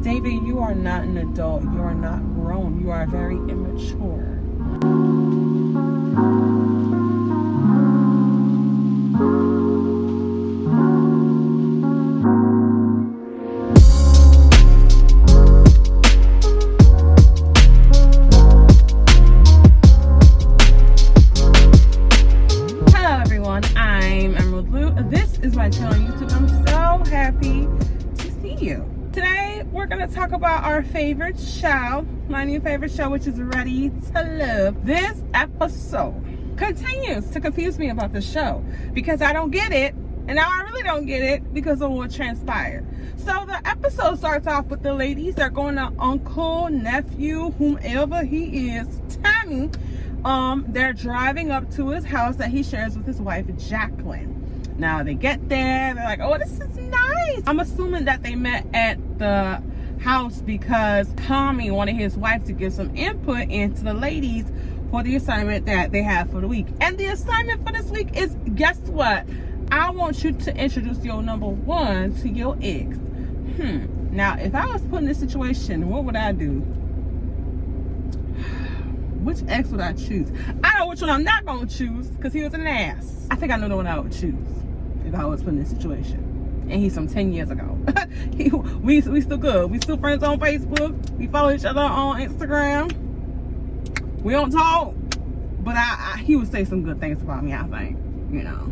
David, you are not an adult. You are not grown. You are very immature. Hello everyone, I'm Emerald Louu. This is my channel on YouTube. I'm so happy to see you. Today we're going to talk about our favorite show, my new favorite show, which is Ready to Love. This episode continues to confuse me about the show because I don't get it, and now I really don't get it because of what transpired. So the episode starts off with the ladies. They're going to uncle, nephew, whomever he is, Tammy. They're driving up to his house that he shares with his wife, Jacqueline. Now they get there, they're like, oh, this is nice. I'm assuming that they met at the house because Tommy wanted his wife to give some input into the ladies for the assignment that they have for the week. And the assignment for this week is, guess what? I want you to introduce your number one to your ex. Now, if I was put in this situation, what would I do? Which ex would I choose? I know which one I'm not going to choose because he was an ass. I think I know the one I would choose if I was put in this situation. And he's from 10 years ago. we still good. We still friends on Facebook. We follow each other on Instagram. We don't talk. But he would say some good things about me, I think. You know.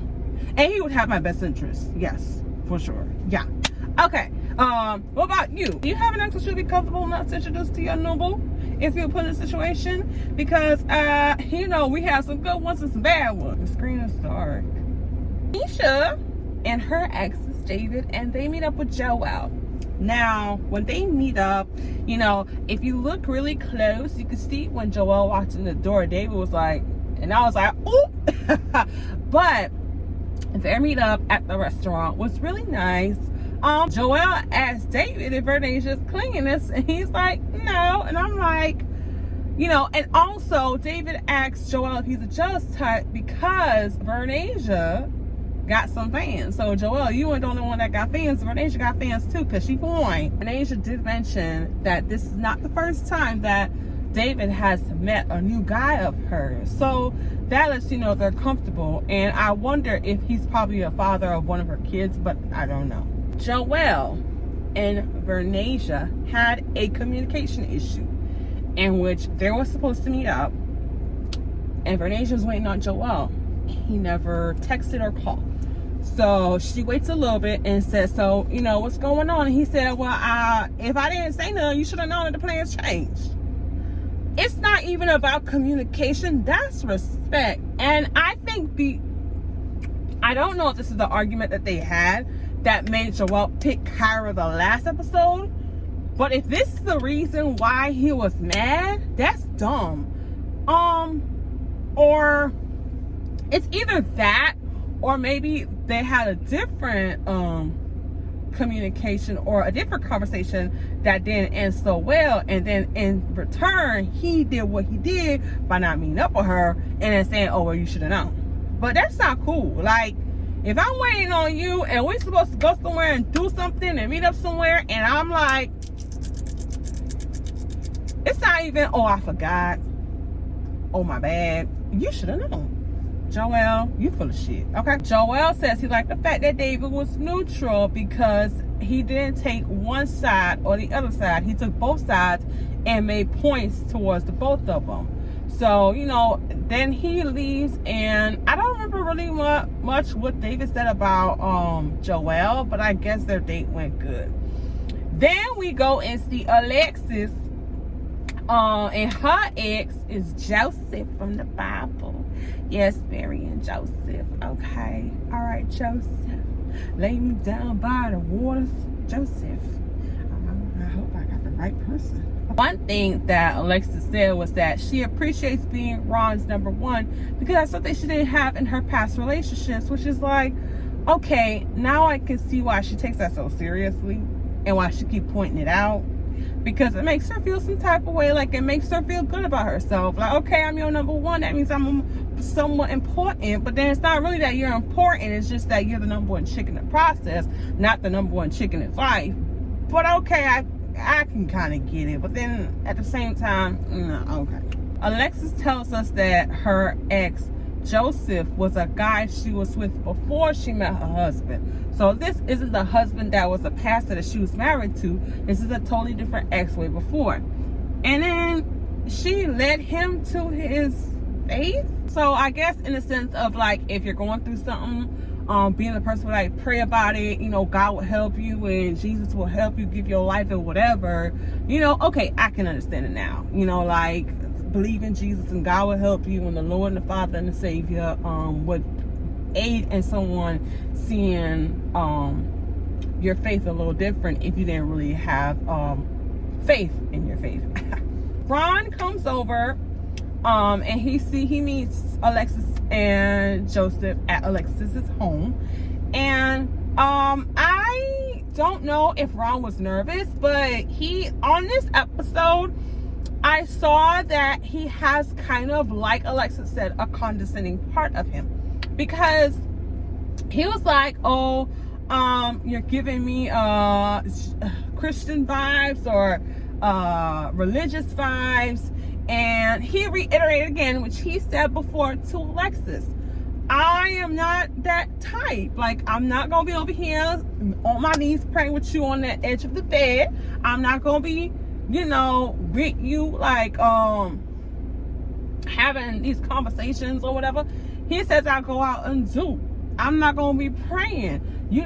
And he would have my best interest. Yes, for sure. Yeah. Okay. What about you? Do you have an ex that you'd be comfortable enough to introduce to your noble if you're put in a situation? Because you know, we have some good ones and some bad ones. The screen is dark. Nisha and her ex is David, and they meet up with Joel. Now, when they meet up, you know, if you look really close, you can see when Joel walked in the door, David was like, and I was like, ooh. But their meet up at the restaurant was really nice. Joel asked David if Vernasia's cleanliness, and he's like, no. And I'm like, you know, and also David asked Joel if he's a jealous type because Vernasia got some fans. So Joel, you ain't the only one that got fans. Vernasia got fans too because she fine. Vernasia did mention that this is not the first time that David has met a new guy of hers. So that lets you know they're comfortable. And I wonder if he's probably a father of one of her kids, but I don't know. Joel and Vernasia had a communication issue in which they were supposed to meet up, and Vernasia was waiting on Joel. He never texted or called. So she waits a little bit and says, so, you know, what's going on? And he said, well, if I didn't say nothing, you should have known that the plans changed. It's not even about communication. That's respect. And I think I don't know if this is the argument that they had that made Joel pick Kyra the last episode, but if this is the reason why he was mad, that's dumb. Or it's either that, or maybe they had a different communication or a different conversation that didn't end so well, and then in return he did what he did by not meeting up with her and then saying, oh, well, you should have known. But that's not cool. Like, if I'm waiting on you and we're supposed to go somewhere and do something and meet up somewhere, and I'm like, it's not even, oh, I forgot, oh, my bad, you should have known. Joel, you full of shit. Okay. Joel says he liked the fact that David was neutral because he didn't take one side or the other side. He took both sides and made points towards the both of them. So, you know, then he leaves, and I don't remember really much what David said about Joel, but I guess their date went good. Then we go and see Alexis, and her ex is Joseph from the Bible. Yes, Mary and Joseph. Okay. All right, Joseph. Lay me down by the waters. Joseph. I hope I got the right person. One thing that Alexis said was that she appreciates being Ron's number one because that's something she didn't have in her past relationships, which is like, okay, now I can see why she takes that so seriously and why she keep pointing it out, because it makes her feel some type of way. Like, it makes her feel good about herself. Like, okay, I'm your number one. That means I'm somewhat important, but then it's not really that you're important. It's just that you're the number one chick in the process, not the number one chick in his life. But okay, I can kind of get it, but then at the same time, no, okay. Alexis tells us that her ex Joseph was a guy she was with before she met her husband. So this isn't the husband that was a pastor that she was married to. This is a totally different ex way before. And then she led him to his faith. So I guess in the sense of like, if you're going through something, being the person who like pray about it, you know, God will help you and Jesus will help you give your life or whatever, you know, okay, I can understand it now. You know, like, believe in Jesus and God will help you, and the Lord and the Father and the Savior would aid in someone seeing your faith a little different if you didn't really have faith in your faith. Ron comes over and he meets Alexis and Joseph at Alexis's home, and I don't know if Ron was nervous, but he, on this episode, I saw that he has kind of, like Alexis said, a condescending part of him, because he was like, oh, you're giving me Christian vibes or religious vibes. And he reiterated again, which he said before to Alexis, I am not that type. Like, I'm not gonna be over here on my knees praying with you on the edge of the bed. I'm not gonna be, you know, with you like having these conversations or whatever. He says I'll go out and do. I'm not gonna be praying. You're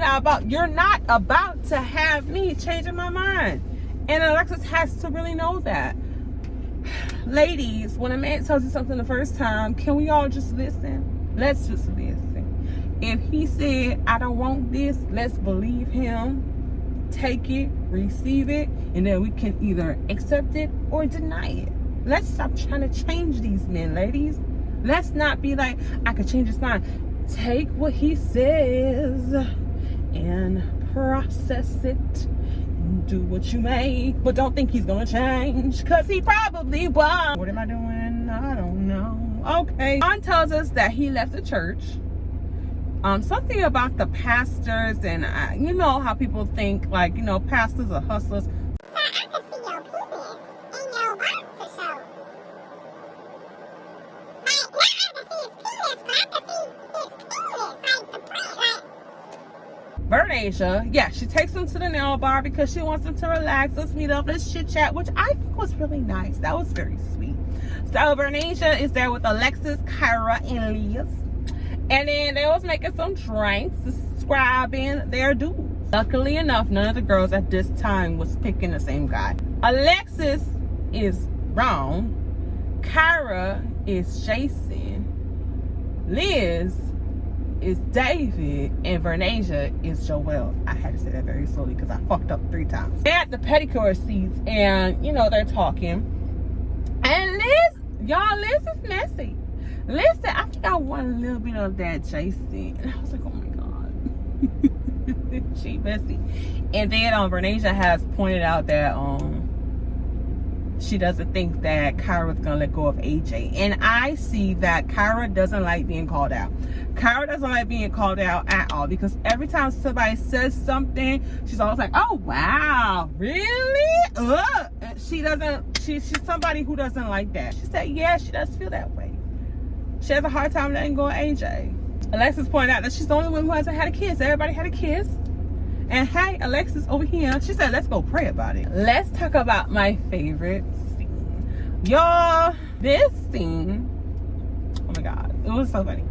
not about to have me changing my mind. And Alexis has to really know that. Ladies, when a man tells you something the first time, can we all just listen? Let's just listen. If he said, I don't want this, let's believe him, take it, receive it, and then we can either accept it or deny it. Let's stop trying to change these men, ladies. Let's not be like, I could change his mind. Take what he says and process it. Do what you may, but don't think he's gonna change, because he probably won't. What am I doing? I don't know. Okay. Ron tells us that he left the church. Something about the pastors, and you know how people think, like, you know, pastors are hustlers. Vernasia, yeah, she takes him to the nail bar because she wants him to relax. Let's meet up, let's chit chat, which I think was really nice. That was very sweet. So Vernasia is there with Alexis, Kyra, and Liz, and then they was making some drinks, describing their dudes. Luckily enough, none of the girls at this time was picking the same guy. Alexis is Ron, Kyra is Jason, Liz is David, and Vernasia is Joelle. I had to say that very slowly because I fucked up 3 times. They're at the pedicure seats, and you know, they're talking. And Liz, y'all, Liz is messy. Liz said, I think I want a little bit of that Jason. And I was like, oh my God. She messy. And then Vernasia has pointed out that she doesn't think that Kyra's gonna let go of AJ. And I see that Kyra doesn't like being called out. Kyra doesn't like being called out at all, because every time somebody says something, she's always like, oh wow, really? She's somebody who doesn't like that. She said, yeah, she does feel that way. She has a hard time letting go of AJ. Alexis pointed out that she's the only one who hasn't had a kiss. Everybody had a kiss. And hey, Alexis over here, she said, let's go pray about it. Let's talk about my favorite scene. Y'all, this scene, oh my God, it was so funny.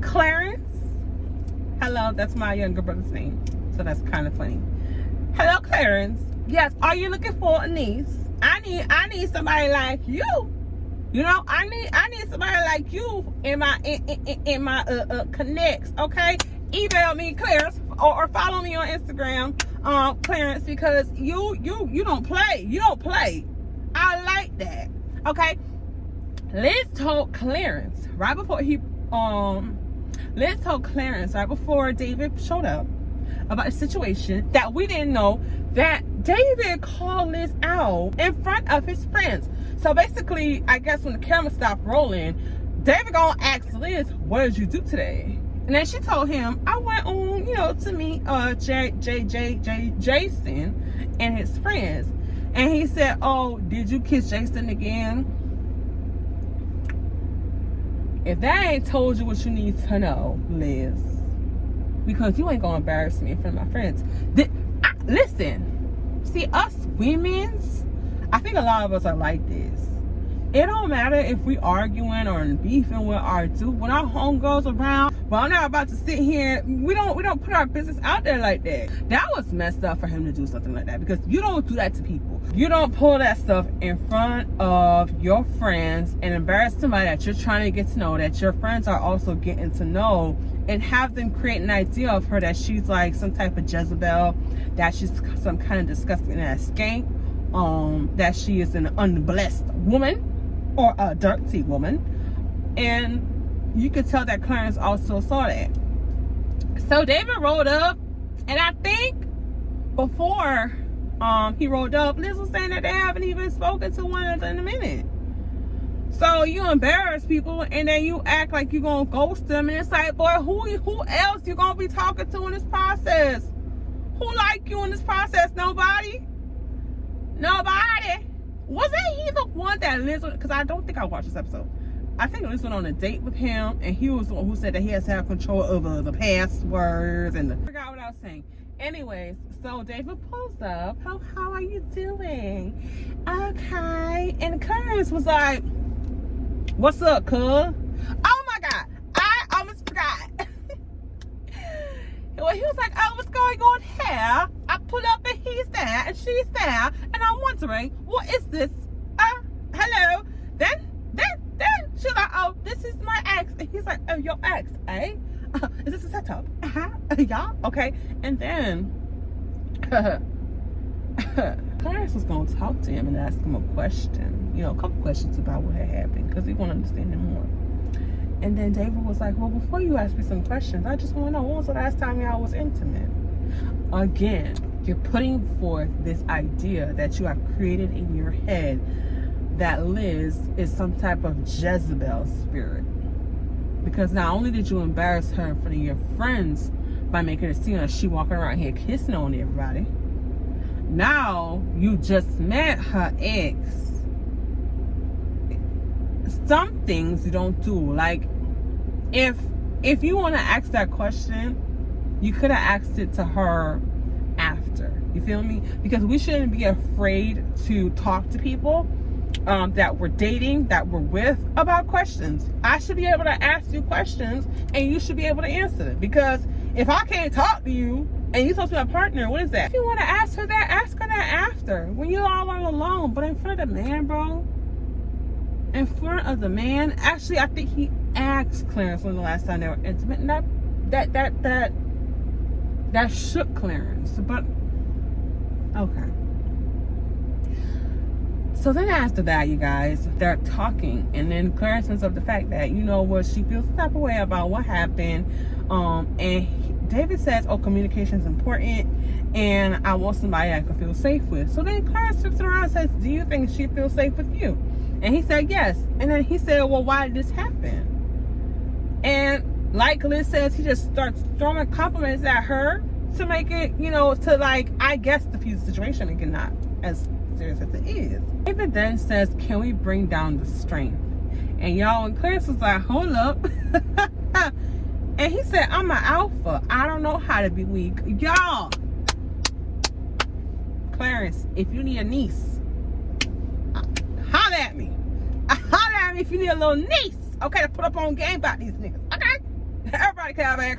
Clarence, hello, that's my younger brother's name, so that's kind of funny. Hello, Clarence. Yes, are you looking for a niece? I need somebody like you. You know, I need somebody like you in my connects, okay? Email me, Clarence, or follow me on Instagram, Clarence, because you don't play. You don't play. I like that. Okay. Liz told Clarence right before David showed up about a situation that we didn't know, that David called Liz out in front of his friends. So basically, I guess when the camera stopped rolling, David gonna ask Liz, what did you do today? And then she told him, I went on, you know, to meet Jason, and his friends. And he said, oh, did you kiss Jason again? If that ain't told you what you need to know, Liz, because you ain't gonna embarrass me in front of my friends. Listen, see, us women's, I think a lot of us are like this. It don't matter if we arguing or beefing with our dude. When our homegirls around, well, I'm not about to sit here. We don't put our business out there like that. That was messed up for him to do something like that, because you don't do that to people. You don't pull that stuff in front of your friends and embarrass somebody that you're trying to get to know, that your friends are also getting to know, and have them create an idea of her that she's like some type of Jezebel, that she's some kind of disgusting ass skank, that she is an unblessed woman or a dirty woman. And you could tell that Clarence also saw that. So David rolled up, and I think before he rolled up, Liz was saying that they haven't even spoken to one another in a minute. So you embarrass people, and then you act like you're gonna ghost them, and it's like, boy, who else you gonna be talking to in this process? Who like you in this process? Nobody. Wasn't he the one that Liz, because I don't think I watched this episode. I think Liz went on a date with him, and he was the one who said that he has to have control over the passwords and I forgot what I was saying. Anyways, so David pulls up. How are you doing? Okay. And Clarence was like, what's up, cuz? Oh my God, I almost forgot. Well, he was like, oh, what's going on here? I pull up and he's there and she's there, and I'm wondering, what is this? Hello. Then she's like, oh, this is my ex. And he's like, oh, your ex, eh? Is this a setup? Yeah, okay. And then Clarence was gonna talk to him and ask him a question, a couple questions about what had happened, because he wanted to understand him more. And then David was like, well, before you ask me some questions, I just want to know, when was the last time y'all was intimate? Again, you're putting forth this idea that you have created in your head that Liz is some type of Jezebel spirit. Because not only did you embarrass her in front of your friends by making it seem like she walking around here kissing on everybody, now you just met her ex. Some things you don't do, like if you want to ask that question, you could have asked it to her after. You feel me? Because we shouldn't be afraid to talk to people that we're dating, that we're with, about questions. I should be able to ask you questions, and you should be able to answer them. Because if I can't talk to you and you're supposed to be a partner, what is that? If you want to ask her that, ask her that after, when you're all alone. But in front of the man, bro, in front of the man, actually, I think he asked Clarence when the last time they were intimate, and that shook Clarence. But okay. So then after that, you guys, they're talking, and then Clarence brings up the fact that, she feels the type of way about what happened, and David says, oh, communication is important, and I want somebody I can feel safe with. So then Clarence flips it around and says, do you think she feels safe with you? And he said yes. And then he said, well, why did this happen? And like Liz says, he just starts throwing compliments at her to make it, to I guess diffuse the situation, make it not as serious as it is. David then says, can we bring down the strength? And y'all, and Clarence was like, hold up. And he said, I'm an alpha. I don't know how to be weak. Y'all, Clarence, if you need a niece, holler at me. Holler at me if you need a little niece, okay, to put up on game about these niggas, okay? Everybody can have an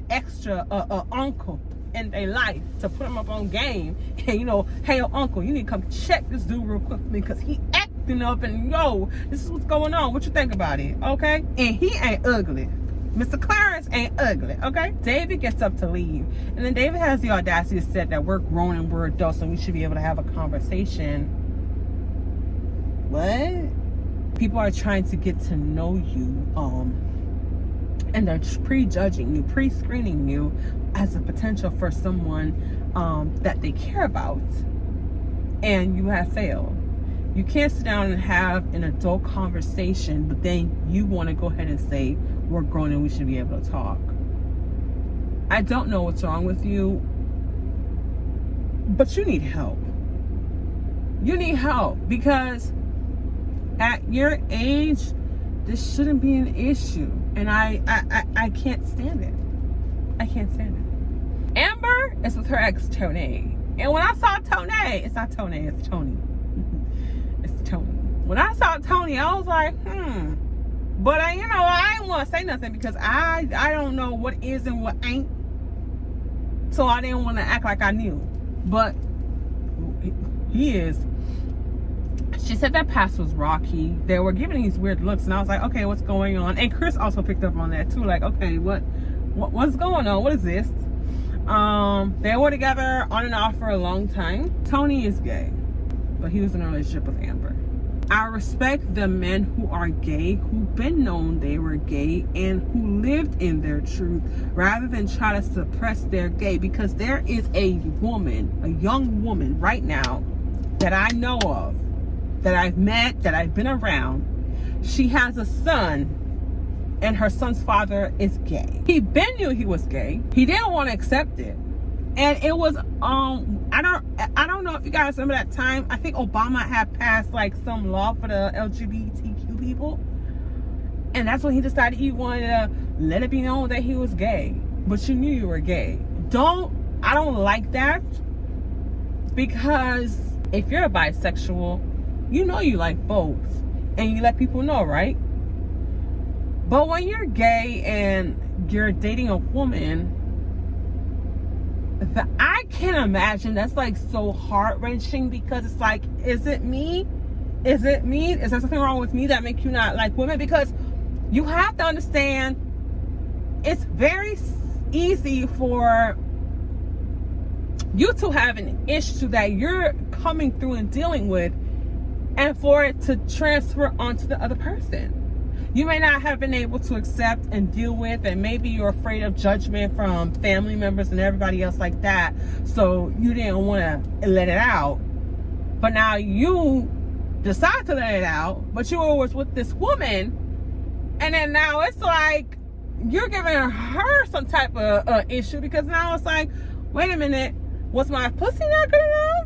extra uncle in their life to put them up on game. And hey, uncle, you need to come check this dude real quick for me, because he acting up, and this is what's going on. What you think about it, okay? And he ain't ugly. Mr. Clarence ain't ugly, okay? David gets up to leave, and then David has the audacity to say that we're grown and we're adults and we should be able to have a conversation. What? People are trying to get to know you, and they're prejudging you, pre-screening you as a potential for someone that they care about, and you have failed. You can't sit down and have an adult conversation, but then you want to go ahead and say, we're grown and we should be able to talk. I don't know what's wrong with you. But you need help. You need help, because at your age, this shouldn't be an issue. And I can't stand it. I can't stand it. Amber is with her ex, Tony. And when I saw Tony, it's not Tony, it's Tony. It's Tony. When I saw Tony, I was like, But I didn't want to say nothing, because I don't know what is and what ain't. So I didn't want to act like I knew. But he is. She said that past was rocky. They were giving these weird looks, and I was like, okay, what's going on? And Chris also picked up on that too. Like, okay, what's going on? What is this? They were together on and off for a long time. Tony is gay, but he was in a relationship with Amber. I respect the men who are gay, who've been known they were gay, and who lived in their truth, rather than try to suppress their gay. Because there is a woman, a young woman right now that I know of, that I've met, that I've been around. She has a son, and her son's father is gay. He knew he was gay. He didn't want to accept it. And it was, I don't know if you guys remember that time. I think Obama had passed like some law for the LGBTQ people. And that's when he decided he wanted to let it be known that he was gay. But you knew you were gay. I don't like that. Because if you're a bisexual, you know you like both. And you let people know, right? But when you're gay and you're dating a woman, I can't imagine. That's like so heart-wrenching, because it's like, is it me? Is it me? Is there something wrong with me that make you not like women? Because you have to understand, it's very easy for you to have an issue that you're coming through and dealing with, and for it to transfer onto the other person. You may not have been able to accept and deal with, and maybe you're afraid of judgment from family members and everybody else like that, so you didn't want to let it out. But now you decide to let it out, but you was with this woman, and then now it's like you're giving her some type of issue, because now it's like, wait a minute, was my pussy not good enough?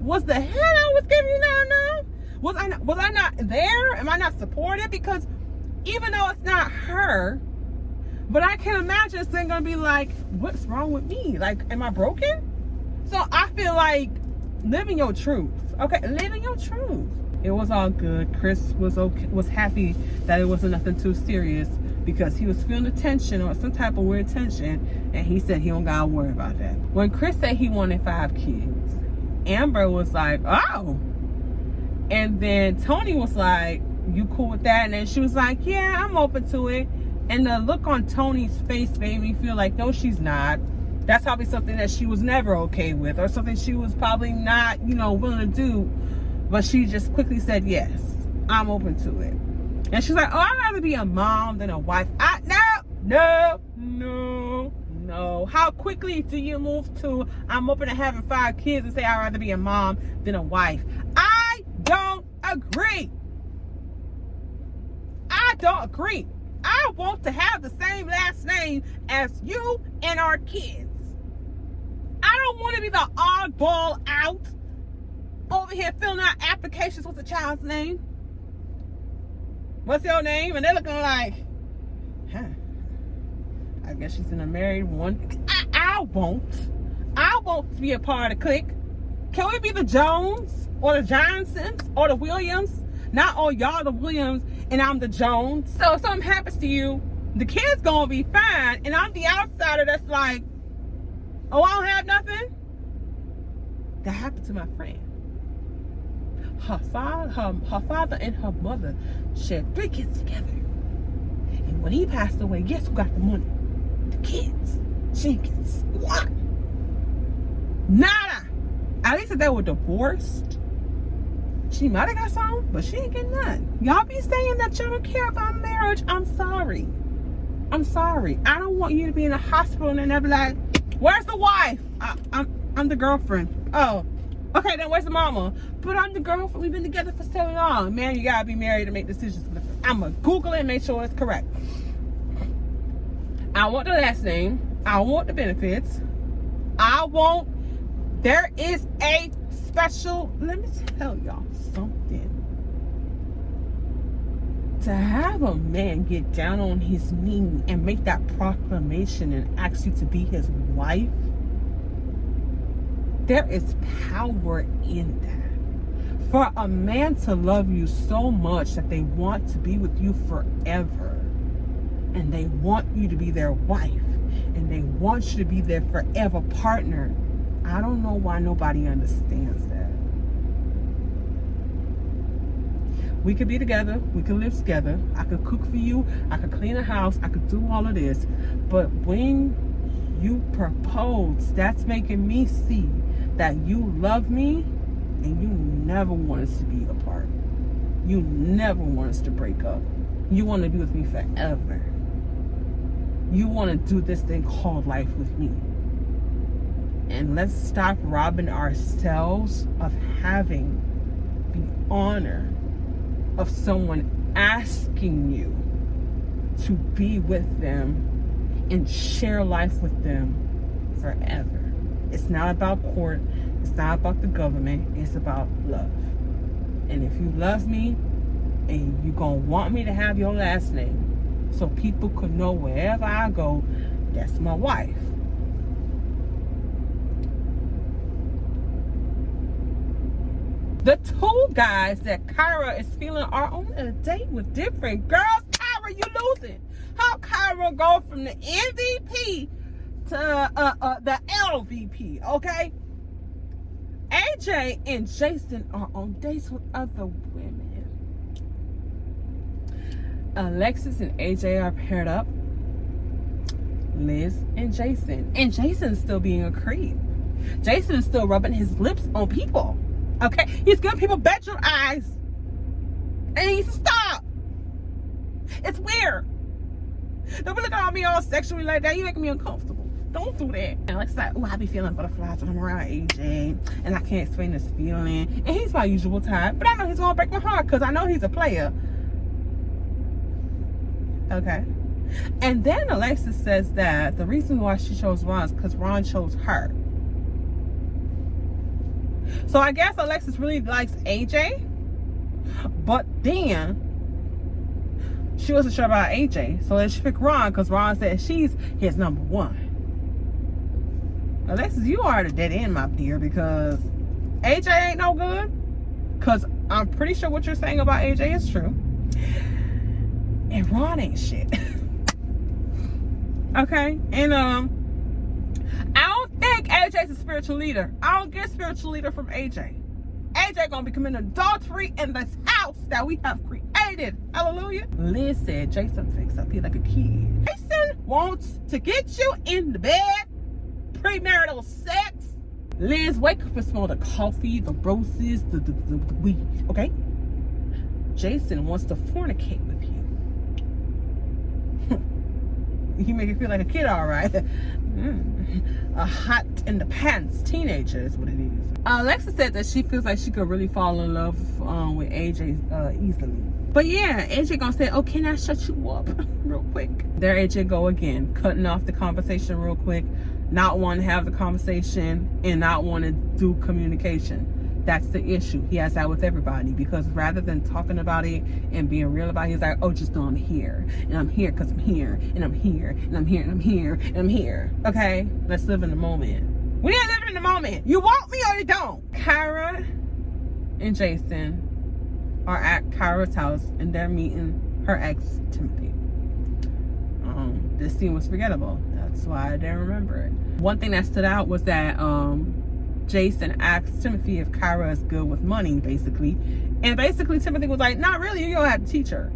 Was the head I was giving you not enough? Was I not there? Am I not supported? Because even though it's not her, but I can imagine it's then gonna be like, what's wrong with me? Like, am I broken? So I feel like living your truth. Okay, living your truth. It was all good. Chris was okay, was happy that it wasn't nothing too serious, because he was feeling the tension, or some type of weird tension, and he said he don't gotta worry about that. When Chris said he wanted 5 kids, Amber was like, oh. And then Tony was like, you cool with that? And then she was like, yeah, I'm open to it. And the look on Tony's face made me feel like, no, she's not. That's probably something that she was never okay with, or something she was probably not, willing to do. But she just quickly said, yes, I'm open to it. And she's like, oh, I'd rather be a mom than a wife. No. How quickly do you move to, I'm open to having 5 kids, and say I'd rather be a mom than a wife? I don't agree. I want to have the same last name as you and our kids. I don't want to be the oddball out over here filling out applications with the child's name. What's your name? And they're looking like, I guess she's in a married one. I won't be a part of the clique. Can we be the Jones or the Johnsons or the Williams? Not all y'all the Williams and I'm the Jones. So if something happens to you, the kid's gonna be fine, and I'm the outsider that's like, oh, I don't have nothing. That happened to my friend. Her father and her mother shared 3 kids together. And when he passed away, guess who got the money? The kids. She didn't get squat. Nada. At least if they were divorced, she might have got some, but she ain't getting none. Y'all be saying that y'all don't care about marriage. I'm sorry. I don't want you to be in a hospital and they're like, where's the wife? I'm the girlfriend. Oh, okay, then where's the mama? But I'm the girlfriend. We've been together for so long. Man, you gotta be married to make decisions. I'm gonna Google it and make sure it's correct. I want the last name. I want the benefits. I want There is a special, let me tell y'all something. To have a man get down on his knee and make that proclamation and ask you to be his wife, there is power in that. For a man to love you so much that they want to be with you forever, and they want you to be their wife, and they want you to be their forever partner, I don't know why nobody understands that. We could be together, we could live together, I could cook for you, I could clean the house, I could do all of this, but when you propose, that's making me see that you love me and you never want us to be apart. You never want us to break up. You want to be with me forever. You want to do this thing called life with me. And let's stop robbing ourselves of having the honor of someone asking you to be with them and share life with them forever. It's not about court. It's not about the government. It's about love. And if you love me and you gonna want me to have your last name so people could know wherever I go, that's my wife. The two guys that Kyra is feeling are on a date with different girls. Kyra, you losing. How Kyra go from the MVP to the LVP, okay? AJ and Jason are on dates with other women. Alexis and AJ are paired up. Liz and Jason. And Jason's still being a creep. Jason is still rubbing his lips on people. Okay? He's giving people bedroom eyes. And he needs to stop. It's weird. Don't be looking at me all sexually like that. You making me uncomfortable. Don't do that. And Alexis like, oh, I be feeling butterflies when I'm around AJ. And I can't explain this feeling. And he's my usual type. But I know he's going to break my heart because I know he's a player. Okay? And then Alexis says that the reason why she chose Ron is because Ron chose her. So I guess Alexis really likes AJ. But then she wasn't sure about AJ. So then she picked Ron because Ron said she's his number one. Alexis, you are at a dead end, my dear, because AJ ain't no good. Because I'm pretty sure what you're saying about AJ is true. And Ron ain't shit. Okay? And I don't think AJ's a spiritual leader. I don't get spiritual leader from AJ. AJ gonna be committing adultery in this house that we have created. Hallelujah. Liz said Jason thinks up here like a kid. Jason wants to get you in the bed. Premarital sex. Liz, wake up and smell the coffee, the roses, the weed, okay? Jason wants to fornicate with you. He make you feel like a kid, all right. A hot in the pants teenager is what it is. Alexis said that she feels like she could really fall in love with AJ easily. But yeah, AJ gonna say, oh, can I shut you up real quick? There AJ go again, cutting off the conversation real quick, not wanting to have the conversation and not want to do communication. That's the issue. He has that with everybody, because rather than talking about it and being real about it, he's like, oh, just know I'm here. And I'm here because I'm here. And I'm here. And I'm here. And I'm here. And I'm here. Okay? Let's live in the moment. We ain't living in the moment. You want me or you don't. Kyra and Jason are at Kyra's house and they're meeting her ex, Timothy. This scene was forgettable. That's why I didn't remember it. One thing that stood out was that Jason asked Timothy if Kyra is good with money, basically. And basically Timothy was like, not really, you're gonna have to teach her.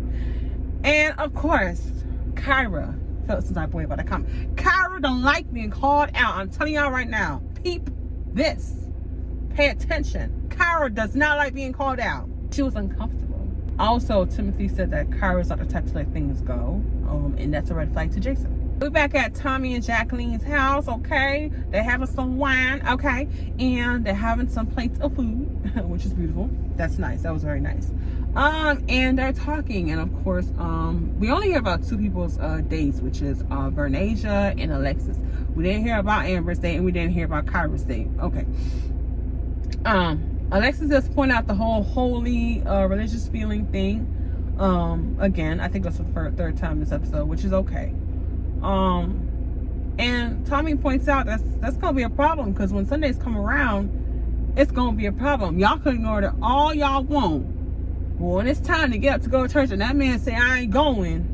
And of course, Kyra felt some type of way about that comment. Kyra don't like being called out. I'm telling y'all right now, peep this. Pay attention. Kyra does not like being called out. She was uncomfortable. Also, Timothy said that Kyra's not the type to let things go. And that's a red flag to Jason. We're back at Tommy and Jacqueline's house, okay? They're having some wine, okay? And they're having some plates of food, which is beautiful. That's nice. That was very nice. And they're talking, and of course, we only hear about two people's dates, which is Vernasia and Alexis. We didn't hear about Amber's date, and we didn't hear about Kyra's date. Okay. Alexis just pointed out the whole holy religious feeling thing. Again, I think that's the third time this episode, which is okay. And Tommy points out that's gonna be a problem, because when Sundays come around, it's gonna be a problem. Y'all can ignore it all y'all want. Well, when it's time to get up to go to church and that man say I ain't going,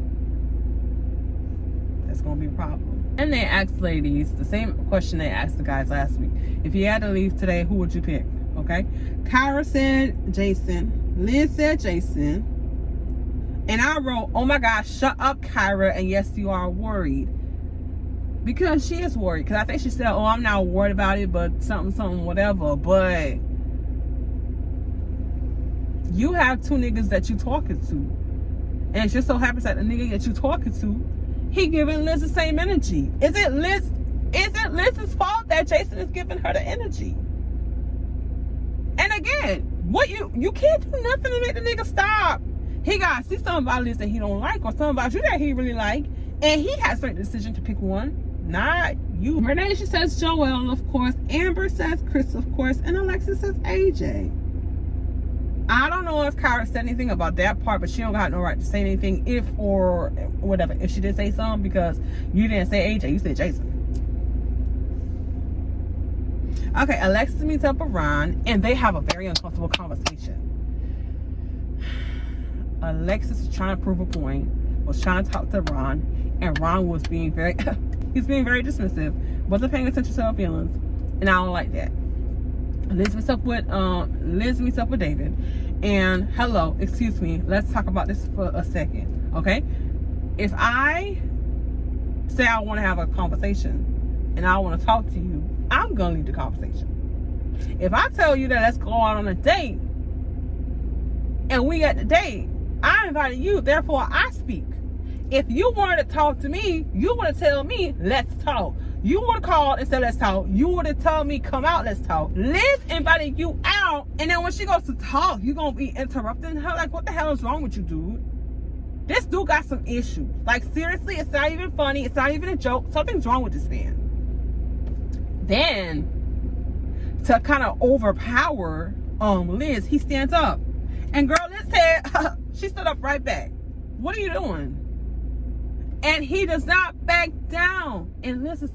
that's gonna be a problem. And they asked ladies the same question they asked the guys last week. If you had to leave today, who would you pick? Okay. Kyra said Jason. Liz said Jason. And I wrote, oh my gosh, shut up, Kyra. And yes, you are worried. Because she is worried. Because I think she said, oh, I'm not worried about it, but something, whatever. But you have two niggas that you talking to. And it just so happens that the nigga that you talking to, he giving Liz the same energy. Is it Liz's fault that Jason is giving her the energy? And again, what you can't do nothing to make the nigga stop. He got to see something about Liz that he don't like, or something about you that he really like, and he has a certain decision to pick one, not you. Renasia says Joel, of course. Amber says Chris, of course, and Alexis says AJ. I don't know if Kyra said anything about that part, but she don't got no right to say anything if or whatever. If she did say something, because you didn't say AJ, you said Jason. Okay, Alexis meets up with Ron, and they have a very uncomfortable conversation. Alexis was trying to prove a point, was trying to talk to Ron, and Ron was being very, he's being very dismissive, wasn't paying attention to her feelings, and I don't like that. Liz meets up with David, and hello, excuse me, let's talk about this for a second, okay? If I say I want to have a conversation, and I want to talk to you, I'm gonna lead the conversation. If I tell you that let's go out on a date, and we at the date, I invited you, therefore I speak. If you wanted to talk to me, you would have told me, let's talk. You would have called and said, let's talk. You would have told me, come out, let's talk. Liz invited you out, and then when she goes to talk, you're going to be interrupting her. Like, what the hell is wrong with you, dude? This dude got some issues. Like, seriously, it's not even funny. It's not even a joke. Something's wrong with this man. Then, to kind of overpower Liz, he stands up. And girl, Liz said, she stood up right back. What are you doing? And he does not back down. And Liz is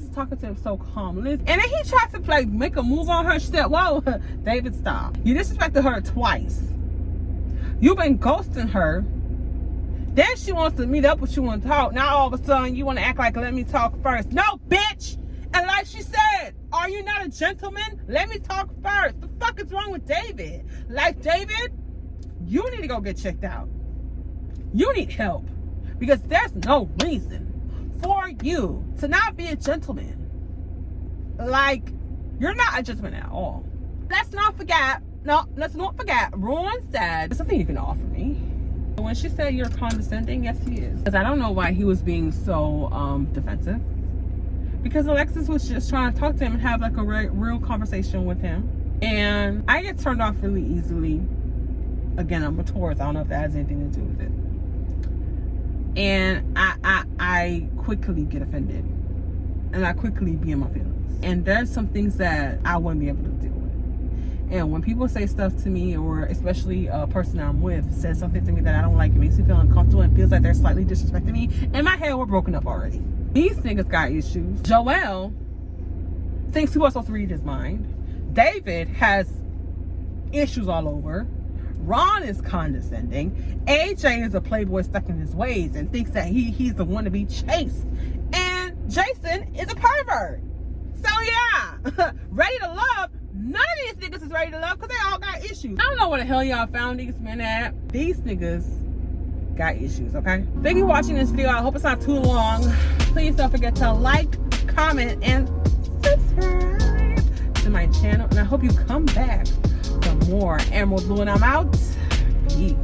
talking to him so calm. Liz, and then he tries to like make a move on her. She said, whoa, David, stop. You disrespected her twice. You've been ghosting her. Then she wants to meet up with you and talk. Now all of a sudden you want to act like let me talk first. No, bitch. And like she said, are you not a gentleman? Let me talk first. The fuck is wrong with David? Like, David, you need to go get checked out. You need help. Because there's no reason for you to not be a gentleman. Like, you're not a gentleman at all. Let's not forget, Ron said, there's something you can offer me. When she said you're condescending, yes he is. Because I don't know why he was being so defensive. Because Alexis was just trying to talk to him and have like a real conversation with him. And I get turned off really easily. Again, I'm a Taurus. I don't know if that has anything to do with it. And I quickly get offended. And I quickly be in my feelings. And there's some things that I wouldn't be able to deal with. And when people say stuff to me, or especially a person I'm with says something to me that I don't like, it makes me feel uncomfortable and feels like they're slightly disrespecting me, and my head, we're broken up already. These niggas got issues. Joel thinks he was supposed to read his mind. David has issues all over. Ron is condescending. AJ is a playboy stuck in his ways and thinks that he's the one to be chased. And Jason is a pervert. So yeah, ready to love. None of these niggas is ready to love because they all got issues. I don't know where the hell y'all found these men at. These niggas got issues, okay? Thank you for watching this video. I hope it's not too long. Please don't forget to like, comment, and subscribe to my channel. And I hope you come back for more Emerald Louu, and I'm out. Peace.